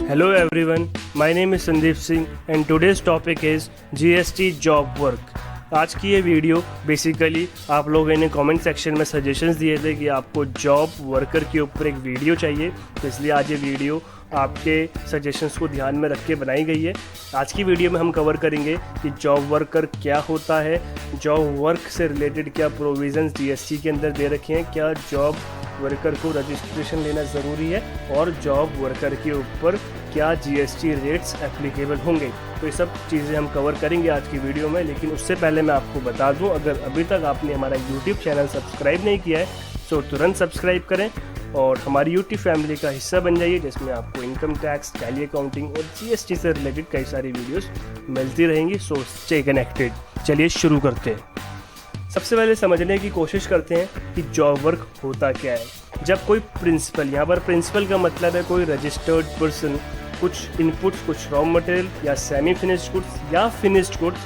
Hello everyone, my name is Sandeep Singh and today's topic is GST job work. आज की ये video basically आप लोगों ने कमेंट सेक्शन में सजेशंस दिए थे कि आपको जॉब वर्कर के ऊपर एक वीडियो चाहिए, तो इसलिए आज ये वीडियो आपके सजेशंस को ध्यान में रख के बनाई गई है। आज की वीडियो में हम कवर करेंगे कि जॉब वर्कर क्या होता है, जॉब वर्क से रिलेटेड क्या प्रोविज़न्स जीएसटी के अंदर दे रखे हैं, क्या जॉब वर्कर को रजिस्ट्रेशन लेना ज़रूरी है और जॉब वर्कर के ऊपर क्या जीएसटी रेट्स एप्लीकेबल होंगे। तो ये सब चीज़ें हम कवर करेंगे आज की वीडियो में। लेकिन उससे पहले मैं आपको बता दूं, अगर अभी तक आपने हमारा यूट्यूब चैनल सब्सक्राइब नहीं किया है तो तुरंत सब्सक्राइब करें और हमारी यूट्यूब फैमिली का हिस्सा बन जाइए, जिसमें आपको इनकम टैक्स, टैली अकाउंटिंग और जीएसटी से रिलेटेड कई सारी वीडियोस मिलती रहेंगी। So stay connected. चलिए शुरू करते हैं। सबसे पहले समझने की कोशिश करते हैं कि जॉब वर्क होता क्या है। जब कोई प्रिंसिपल, यहाँ पर प्रिंसिपल का मतलब है कोई रजिस्टर्ड पर्सन कुछ इनपुट्स, कुछ रॉ मटेरियल या सेमी फिनिश्ड गुड्स या फिनिश्ड गुड्स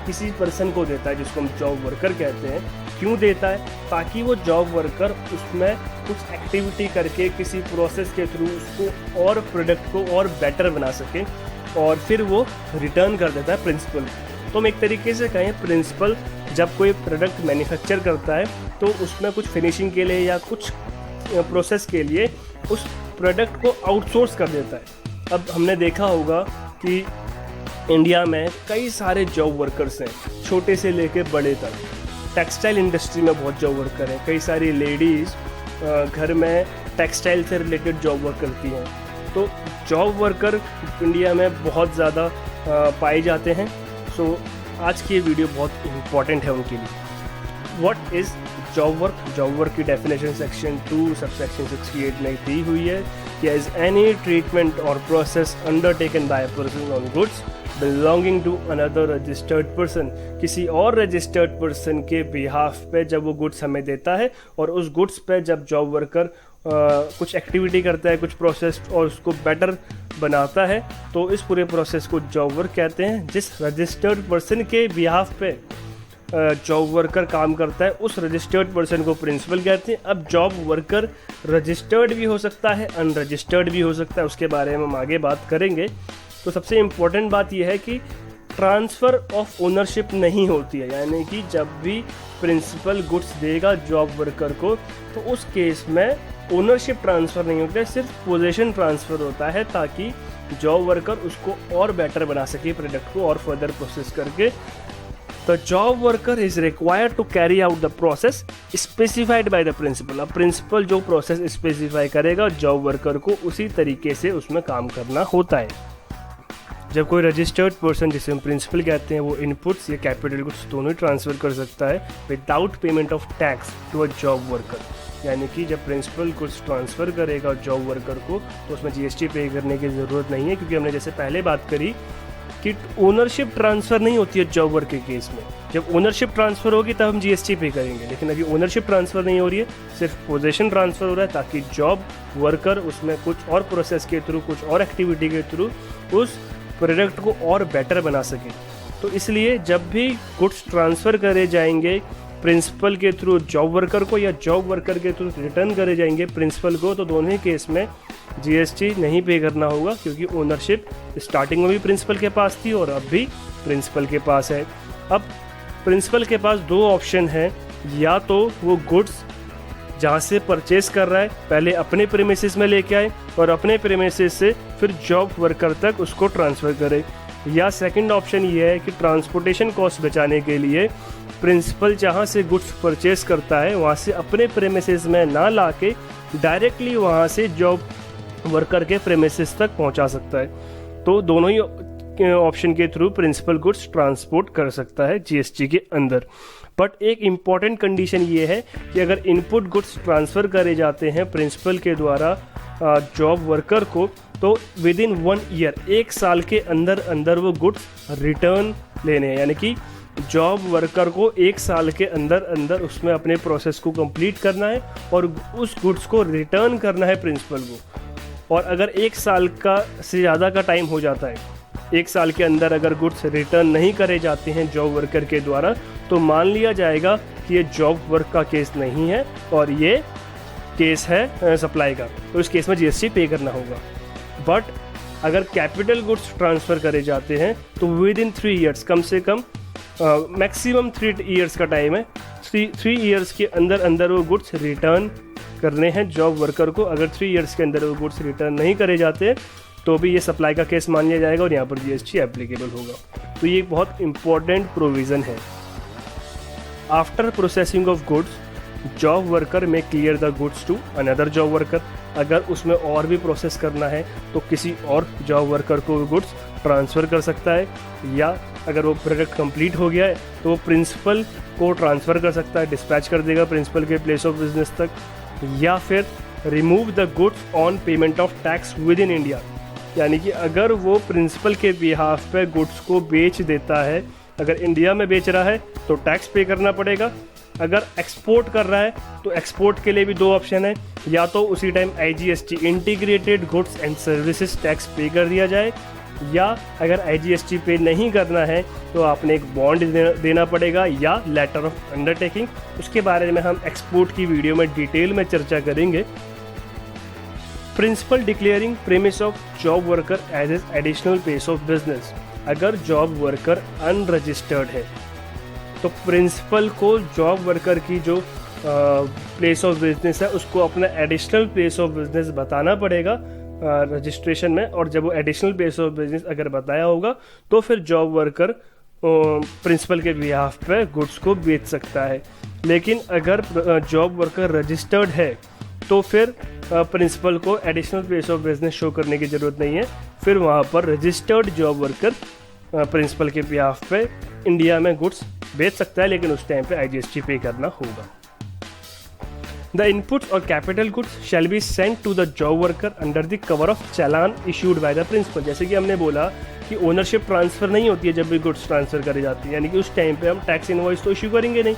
किसी पर्सन को देता है, जिसको हम जॉब वर्कर कहते हैं। क्यों देता है? ताकि वो जॉब वर्कर उसमें कुछ एक्टिविटी करके किसी प्रोसेस के थ्रू उसको और प्रोडक्ट को और बेटर बना सके और फिर वो रिटर्न कर देता है प्रिंसिपल। तो हम एक तरीके से कहें, प्रिंसिपल जब कोई प्रोडक्ट मैन्युफैक्चर करता है तो उसमें कुछ फिनिशिंग के लिए या कुछ प्रोसेस के लिए उस प्रोडक्ट को आउटसोर्स कर देता है। अब हमने देखा होगा कि इंडिया में कई सारे जॉब वर्कर्स हैं, छोटे से लेके बड़े तक। टेक्सटाइल इंडस्ट्री में बहुत जॉब वर्कर हैं, कई सारी लेडीज़ घर में टेक्सटाइल से रिलेटेड जॉब वर्क करती हैं। तो जॉब वर्कर इंडिया में बहुत ज़्यादा पाए जाते हैं। सो आज की ये वीडियो बहुत इम्पॉर्टेंट है उनके लिए। What is job work? Job work की डेफिनेशन सेक्शन 2 सबसेक्शन 68 में दी हुई है कि इज एनी ट्रीटमेंट और process undertaken by a person on goods belonging to another registered person. किसी और रजिस्टर्ड पर्सन के बिहाफ पे जब वो गुड्स हमें देता है और उस गुड्स पे जब जॉब वर्कर कुछ एक्टिविटी करता है, कुछ प्रोसेस और उसको बेटर बनाता है, तो इस पूरे प्रोसेस को जॉब वर्क कहते हैं। जिस रजिस्टर्ड पर्सन के बिहाफ पे जॉब वर्कर काम करता है उस रजिस्टर्ड पर्सन को प्रिंसिपल कहते हैं। अब जॉब वर्कर रजिस्टर्ड भी हो सकता है, अनरजिस्टर्ड भी हो सकता है, उसके बारे में हम आगे बात करेंगे। तो सबसे इम्पोर्टेंट बात यह है कि ट्रांसफ़र ऑफ ओनरशिप नहीं होती है, यानी कि जब भी प्रिंसिपल गुड्स देगा जॉब वर्कर को तो उस केस में ओनरशिप ट्रांसफ़र नहीं होता है, सिर्फ पोजीशन ट्रांसफ़र होता है, ताकि जॉब वर्कर उसको और बेटर बना सके प्रोडक्ट को और फर्दर प्रोसेस करके। The job worker is required to carry out the process specified by the principal। अब प्रिंसिपल जो प्रोसेस स्पेसिफाई करेगा जॉब वर्कर को उसी तरीके से उसमें काम करना होता है। जब कोई रजिस्टर्ड पर्सन, जिसे हम प्रिंसिपल कहते हैं, वो इनपुट्स या कैपिटल गुड्स दोनों ही ट्रांसफ़र कर सकता है without payment of tax to a job worker. यानी कि जब प्रिंसिपल कुछ ट्रांसफ़र करेगा जॉब वर्कर को तो उसमें जीएसटी पे करने की ज़रूरत नहीं है, क्योंकि हमने जैसे पहले बात करी कि ओनरशिप ट्रांसफ़र नहीं होती है जॉब वर्क के केस में। जब ओनरशिप ट्रांसफ़र होगी तब हम जीएसटी पे करेंगे, लेकिन अभी ओनरशिप ट्रांसफ़र नहीं हो रही है, सिर्फ पोजीशन ट्रांसफ़र हो रहा है, ताकि जॉब वर्कर उसमें कुछ और प्रोसेस के थ्रू, कुछ और एक्टिविटी के थ्रू उस प्रोडक्ट को और बेटर बना सके। तो इसलिए जब भी गुड्स ट्रांसफ़र करे जाएंगे प्रिंसिपल के थ्रू जॉब वर्कर को या जॉब वर्कर के थ्रू रिटर्न करे जाएंगे प्रिंसिपल को, तो दोनों ही केस में जीएसटी नहीं पे करना होगा, क्योंकि ओनरशिप स्टार्टिंग में भी प्रिंसिपल के पास थी और अब भी प्रिंसिपल के पास है। अब प्रिंसिपल के पास दो ऑप्शन है, या तो वो गुड्स जहाँ से परचेस कर रहा है पहले अपने प्रीमिसेस में लेके आए और अपने प्रीमिसेस से फिर जॉब वर्कर तक उसको ट्रांसफ़र करे, या सेकंड ऑप्शन ये है कि ट्रांसपोर्टेशन कॉस्ट बचाने के लिए प्रिंसिपल जहाँ से गुड्स परचेस करता है वहाँ से अपने प्रीमिसेस में ना लाके डायरेक्टली वहाँ से जॉब वर्कर के प्रीमिसेस तक पहुँचा सकता है। तो दोनों ही ऑप्शन के थ्रू प्रिंसिपल गुड्स ट्रांसपोर्ट कर सकता है जीएसटी के अंदर। बट एक इम्पॉर्टेंट कंडीशन ये है कि अगर इनपुट गुड्स ट्रांसफ़र करे जाते हैं प्रिंसिपल के द्वारा जॉब वर्कर को, तो विद इन 1 ईयर, 1 साल के अंदर अंदर वो गुड्स रिटर्न लेने हैं। यानी कि जॉब वर्कर को 1 साल के अंदर अंदर उसमें अपने प्रोसेस को कंप्लीट करना है और उस गुड्स को रिटर्न करना है प्रिंसिपल को। और अगर 1 साल का से ज़्यादा का टाइम हो जाता है, 1 साल के अंदर अगर गुड्स रिटर्न नहीं करे जाते हैं जॉब वर्कर के द्वारा, तो मान लिया जाएगा कि ये जॉब वर्क का केस नहीं है और ये केस है सप्लाई का, तो इस केस में जीएसटी पे करना होगा। बट अगर कैपिटल गुड्स ट्रांसफ़र करे जाते हैं तो विद इन 3 ईयर्स, कम से कम मैक्सिमम 3 ईयर्स का टाइम है, 3 ईयर्स के अंदर अंदर वो गुड्स रिटर्न करने हैं जॉब वर्कर को। अगर 3 ईयर्स के अंदर वो गुड्स रिटर्न नहीं करे जाते तो भी ये सप्लाई का केस मान लिया जाएगा और यहाँ पर जीएसटी एप्लीकेबल होगा। तो ये एक बहुत इंपॉर्टेंट प्रोविज़न है। After processing of goods, job worker में clear the goods to another job worker. अगर उसमें और भी प्रोसेस करना है तो किसी और जॉब वर्कर को गुड्स ट्रांसफ़र कर सकता है, या अगर वो प्रोडक्ट कंप्लीट हो गया है तो वो प्रिंसिपल को ट्रांसफ़र कर सकता है, डिस्पैच कर देगा प्रिंसिपल के प्लेस ऑफ बिजनेस तक, या फिर remove the goods on payment of tax with in India. यानी कि अगर वो प्रिंसिपल के बिहाफ पे गुड्स को बेच देता है, अगर इंडिया में बेच रहा है तो टैक्स पे करना पड़ेगा, अगर एक्सपोर्ट कर रहा है तो एक्सपोर्ट के लिए भी 2 ऑप्शन है, या तो उसी time IGST integrated goods and services tax पे कर दिया जाए, या अगर IGST पे नहीं करना है तो आपने एक बॉन्ड देना पड़ेगा या लेटर ऑफ अंडरटेकिंग। उसके बारे में हम एक्सपोर्ट की वीडियो में डिटेल में चर्चा करेंगे। Principal declaring premises of job worker as as additional place of business. अगर जॉब वर्कर अनरजिस्टर्ड है तो प्रिंसिपल को जॉब वर्कर की जो प्लेस ऑफ बिजनेस है उसको अपना एडिशनल प्लेस ऑफ बिजनेस बताना पड़ेगा रजिस्ट्रेशन में, और जब वो एडिशनल प्लेस ऑफ बिजनेस अगर बताया होगा तो फिर जॉब वर्कर प्रिंसिपल के बिहाफ पे गुड्स को बेच सकता है। लेकिन अगर जॉब वर्कर रजिस्टर्ड है तो फिर प्रिंसिपल को additional place of business show करने की ज़रूरत नहीं है, फिर वहाँ पर रजिस्टर्ड जॉब वर्कर प्रिंसिपल के बिहाफ पे इंडिया में गुड्स बेच सकता है, लेकिन उस टाइम पे IGST पे करना होगा। द इनपुट्स और capital goods shall be sent to the job worker under the cover of challan issued by the principal. जैसे कि हमने बोला कि ओनरशिप ट्रांसफ़र नहीं होती है जब भी गुड्स ट्रांसफ़र करी जाती है, यानी कि उस टाइम पे हम टैक्स इनवॉइस तो इशू करेंगे नहीं।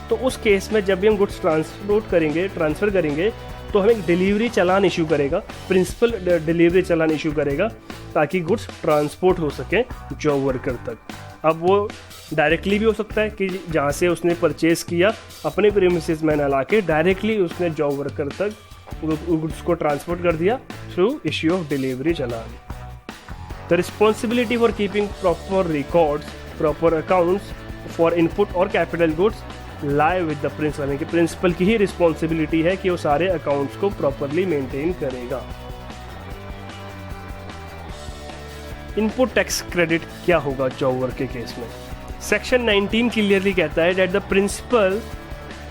तो उस केस में जब भी हम गुड्स ट्रांसफ़र करेंगे तो हमें एक डिलीवरी चालान इशू करेगा, प्रिंसिपल डिलीवरी चालान इशू करेगा ताकि गुड्स ट्रांसपोर्ट हो सके जॉब वर्कर तक। अब वो डायरेक्टली भी हो सकता है कि जहाँ से उसने परचेज किया अपने प्रीमिसेस में ना लाके डायरेक्टली उसने जॉब वर्कर तक गुड्स को ट्रांसपोर्ट कर दिया through issue of delivery challan. The responsibility for keeping proper records, proper accounts for input और capital goods lie with the principal. यानी कि प्रिंसिपल की ही रिस्पॉन्सिबिलिटी है कि वो सारे अकाउंट्स को प्रॉपरली मेंटेन करेगा। इनपुट टैक्स क्रेडिट क्या होगा जॉब वर्क के केस में? सेक्शन 19 क्लियरली कहता है that the principal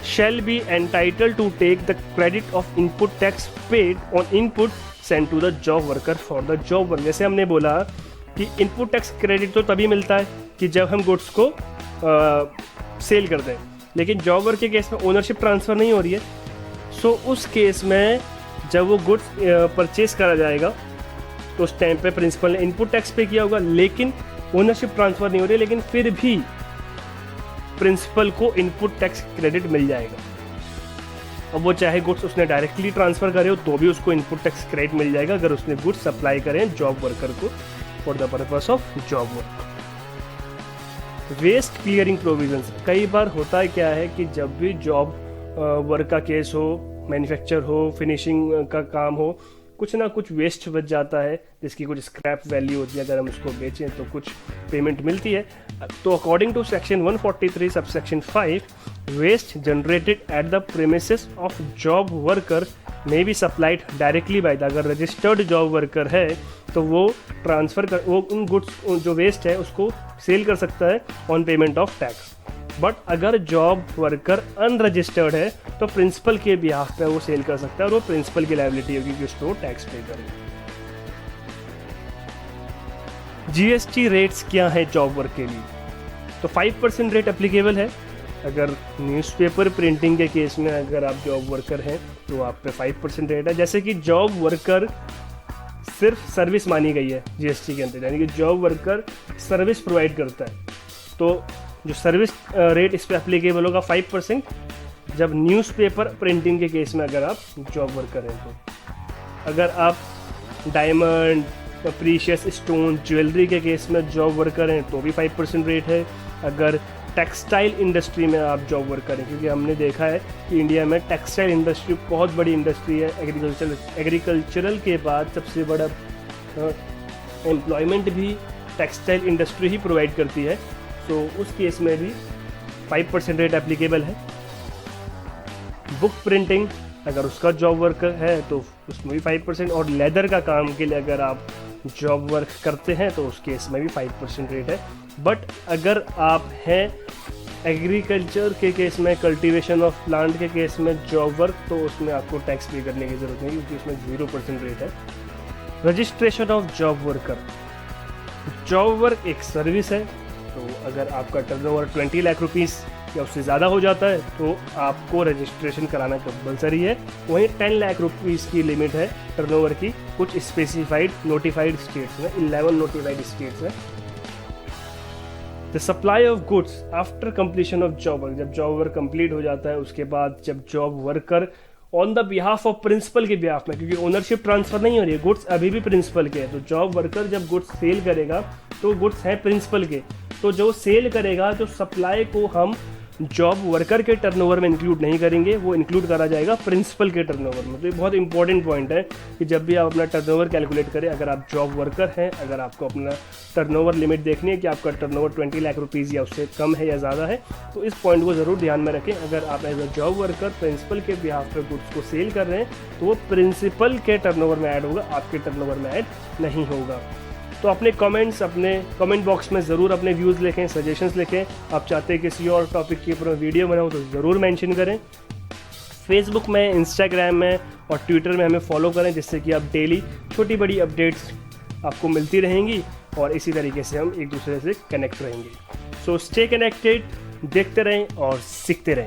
shall be entitled to take the credit of input tax paid on input sent to the job worker for the job work। जैसे हमने बोला कि इनपुट टैक्स क्रेडिट तो तभी मिलता है कि जब हम गुड्स को सेल कर दें, लेकिन जॉब वर्क के केस में ओनरशिप ट्रांसफ़र नहीं हो रही है। सो उस केस में जब वो गुड्स परचेज करा जाएगा तो उस टाइम पे प्रिंसिपल ने इनपुट टैक्स पे किया होगा, लेकिन ओनरशिप ट्रांसफ़र नहीं हो रही है, लेकिन फिर भी प्रिंसिपल को इनपुट टैक्स क्रेडिट मिल जाएगा। अब वो चाहे गुड्स उसने डायरेक्टली ट्रांसफ़र करे हो तो भी उसको इनपुट टैक्स क्रेडिट मिल जाएगा अगर उसने गुड्स सप्लाई करें जॉब वर्कर को for the purpose of job work. Waste clearing provisions. कई बार होता है क्या है कि जब भी जॉब वर्क का केस हो, मैन्युफैक्चर हो, फिनिशिंग का काम हो, कुछ ना कुछ वेस्ट बच जाता है जिसकी कुछ स्क्रैप वैल्यू होती है। अगर हम उसको बेचें तो कुछ पेमेंट मिलती है। तो according to section 143 subsection 5, waste generated at the premises of job worker may be supplied directly by the. अगर रजिस्टर्ड जॉब वर्कर है तो वो ट्रांसफ़र कर वो उन गुड्स जो वेस्ट है उसको सेल कर सकता है on payment of tax. But अगर जॉब वर्कर अनरजिस्टर्ड है तो प्रिंसिपल के बिहाफ पे वो सेल कर सकता है और वो प्रिंसिपल की लायबिलिटी होगी कि उसको टैक्स पे करें। जीएसटी रेट्स क्या है जॉब वर्क के लिए? तो 5% रेट एप्लीकेबल है। अगर न्यूज़पेपर प्रिंटिंग के केस में अगर आप जॉब वर्कर हैं तो आप पे 5% रेट है। जैसे कि जॉब वर्कर सिर्फ सर्विस मानी गई है जीएसटी के अंदर, यानी कि जॉब वर्कर सर्विस प्रोवाइड करता है, तो जो सर्विस रेट इस पर एप्लीकेबल होगा 5%। जब न्यूज़पेपर प्रिंटिंग के केस में अगर आप जॉब वर्कर हैं तो अगर आप डायमंड, प्रीशियस स्टोन, ज्वेलरी के केस में जॉब वर्कर हैं तो भी 5% रेट है। अगर टेक्सटाइल इंडस्ट्री में आप जॉब वर्कर हैं, क्योंकि हमने देखा है कि इंडिया में टेक्सटाइल इंडस्ट्री बहुत बड़ी इंडस्ट्री है, एग्रीकल्चरल के बाद सबसे बड़ा एम्प्लॉयमेंट भी टेक्सटाइल इंडस्ट्री ही प्रोवाइड करती है, तो उस केस में भी 5% रेट एप्लीकेबल है। बुक प्रिंटिंग अगर उसका जॉब वर्क है तो उसमें भी 5%, और लेदर का काम के लिए अगर आप जॉब वर्क करते हैं तो उस केस में भी 5% रेट है। बट अगर आप हैं एग्रीकल्चर के केस में, कल्टीवेशन ऑफ प्लांट के केस में जॉब वर्क, तो उसमें आपको टैक्स पे करने की ज़रूरत नहीं, क्योंकि उसमें 0% रेट है। Registration of job worker, job work एक सर्विस है, तो अगर आपका टर्नओवर 20 लाख रुपीस या उससे ज़्यादा हो जाता है तो आपको रजिस्ट्रेशन कराना कंपलसरी है। वहीं 10 लाख रुपीस की लिमिट है टर्नओवर की कुछ स्पेसिफाइड नोटिफाइड स्टेट्स में, 11 नोटिफाइड स्टेट्स में। The supply of goods after completion of job work, जब जॉब वर्क कंप्लीट हो जाता है उसके बाद जब job worker on the behalf of principal के बिहाफ में, क्योंकि ओनरशिप ट्रांसफर नहीं हो रही है, गुड्स अभी भी प्रिंसिपल के हैं, तो जॉब वर्कर जब गुड्स सेल करेगा तो गुड्स हैं प्रिंसिपल के, तो जो सेल करेगा, जो सप्लाई को हम जॉब वर्कर के टर्नओवर में इंक्लूड नहीं करेंगे, वो इंक्लूड करा जाएगा प्रिंसिपल के टर्नओवर में। तो ये बहुत इंपॉर्टेंट पॉइंट है कि जब भी आप अपना टर्नओवर कैलकुलेट करें, अगर आप जॉब वर्कर हैं, अगर आपको अपना टर्नओवर लिमिट देखनी है कि आपका टर्नओवर 20 लाख रुपीज़ या उससे कम है या ज़्यादा है, तो इस पॉइंट को ज़रूर ध्यान में रखें। अगर आप as a job worker principal के बिहाफ पे गुड्स को सेल कर रहे हैं तो वो प्रिंसिपल के टर्नओवर में ऐड होगा, आपके टर्नओवर में ऐड नहीं होगा। तो अपने कमेंट्स अपने कमेंट बॉक्स में ज़रूर अपने व्यूज़ लिखें, सजेशंस लिखें। आप चाहते हैं किसी और टॉपिक के ऊपर वीडियो बनाऊँ तो ज़रूर मेंशन करें। फेसबुक में, इंस्टाग्राम में और ट्विटर में हमें फॉलो करें, जिससे कि आप डेली छोटी बड़ी अपडेट्स आपको मिलती रहेंगी और इसी तरीके से हम एक दूसरे से कनेक्ट रहेंगे। सो स्टे कनेक्टेड, देखते रहें और सीखते रहें।